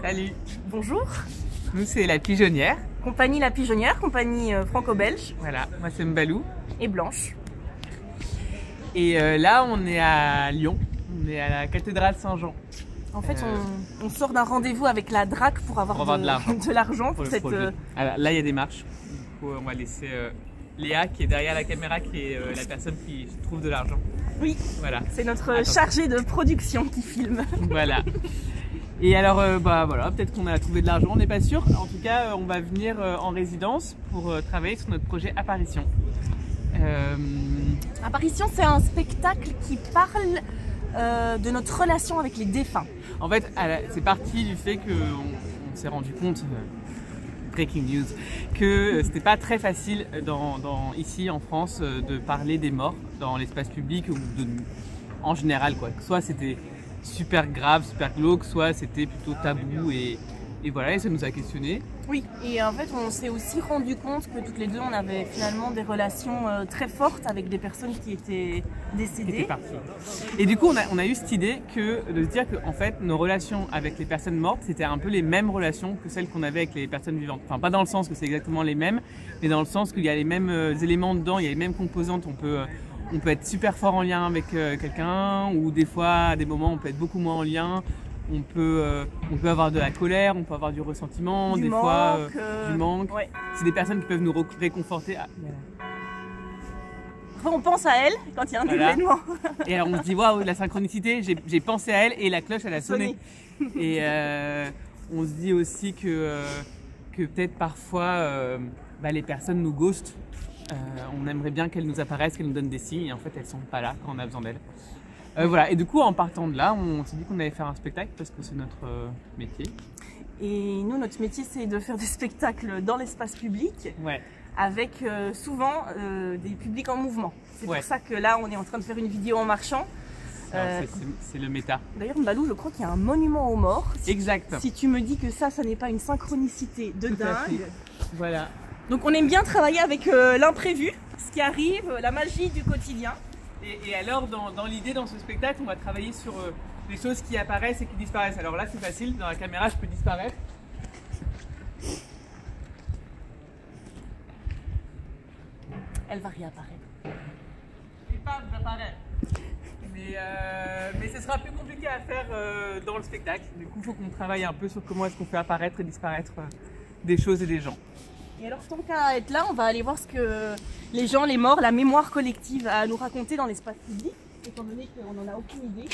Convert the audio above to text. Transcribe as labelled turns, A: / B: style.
A: Salut.
B: Bonjour.
A: Nous c'est La Pigeonnière.
B: Compagnie La Pigeonnière, compagnie franco-belge.
A: Voilà, moi c'est Mbalou.
B: Et Blanche.
A: Et là on est à Lyon, on est à la cathédrale Saint-Jean.
B: En fait, on sort d'un rendez-vous avec la DRAC pour avoir de l'argent pour cette...
A: Alors, là il y a des marches, du coup on va laisser Léa qui est derrière la caméra, qui est la personne qui trouve de l'argent.
B: Oui,
A: voilà.
B: C'est notre chargé de production qui filme.
A: Voilà. Et alors, voilà, peut-être qu'on a trouvé de l'argent, on n'est pas sûr. En tout cas, on va venir en résidence pour travailler sur notre projet Apparition.
B: Apparition, c'est un spectacle qui parle de notre relation avec les défunts.
A: En fait, c'est parti du fait qu'on s'est rendu compte, breaking news, que c'était pas très facile ici en France de parler des morts dans l'espace public ou en général, quoi. Soit c'était super grave, super glauque, soit c'était plutôt tabou et voilà, et ça nous a questionné.
B: Oui, et en fait on s'est aussi rendu compte que toutes les deux on avait finalement des relations très fortes avec des personnes qui étaient décédées.
A: Qui étaient parties. Et du coup on a eu cette idée de se dire que en fait nos relations avec les personnes mortes c'était un peu les mêmes relations que celles qu'on avait avec les personnes vivantes. Enfin pas dans le sens que c'est exactement les mêmes, mais dans le sens qu'il y a les mêmes éléments dedans, il y a les mêmes composantes. On peut être super fort en lien avec quelqu'un, ou des fois à des moments on peut être beaucoup moins en lien. On peut avoir de la colère, on peut avoir du ressentiment, du manque.
B: Ouais.
A: C'est des personnes qui peuvent nous réconforter.
B: On pense à elle quand il y a un événement.
A: Et alors on se dit waouh, la synchronicité, j'ai pensé à elle et la cloche elle a sonné. Et on se dit aussi que peut-être parfois les personnes nous ghostent. On aimerait bien qu'elles nous apparaissent, qu'elles nous donnent des signes, et en fait elles sont pas là quand on a besoin d'elles. Voilà, et du coup en partant de là, on s'est dit qu'on allait faire un spectacle parce que c'est notre métier.
B: Et nous, notre métier, c'est de faire des spectacles dans l'espace public, avec souvent des publics en mouvement. C'est pour ça que là, on est en train de faire une vidéo en marchant.
A: C'est le méta.
B: D'ailleurs, Mbalou, je crois qu'il y a un monument aux morts.
A: Exact.
B: Si tu me dis que ça n'est pas une synchronicité de dingue.
A: Voilà.
B: Donc on aime bien travailler avec l'imprévu, ce qui arrive, la magie du quotidien.
A: Et alors, dans l'idée, dans ce spectacle, on va travailler sur les choses qui apparaissent et qui disparaissent. Alors là, c'est facile, dans la caméra, je peux disparaître.
B: Elle va réapparaître.
A: Et paf, j'apparais. Mais ce sera plus compliqué à faire dans le spectacle. Du coup, il faut qu'on travaille un peu sur comment est-ce qu'on fait apparaître et disparaître des choses et des gens.
B: Et alors, tant qu'à être là, on va aller voir ce que les gens, les morts, la mémoire collective a à nous raconter dans l'espace public, étant donné qu'on n'en a aucune idée.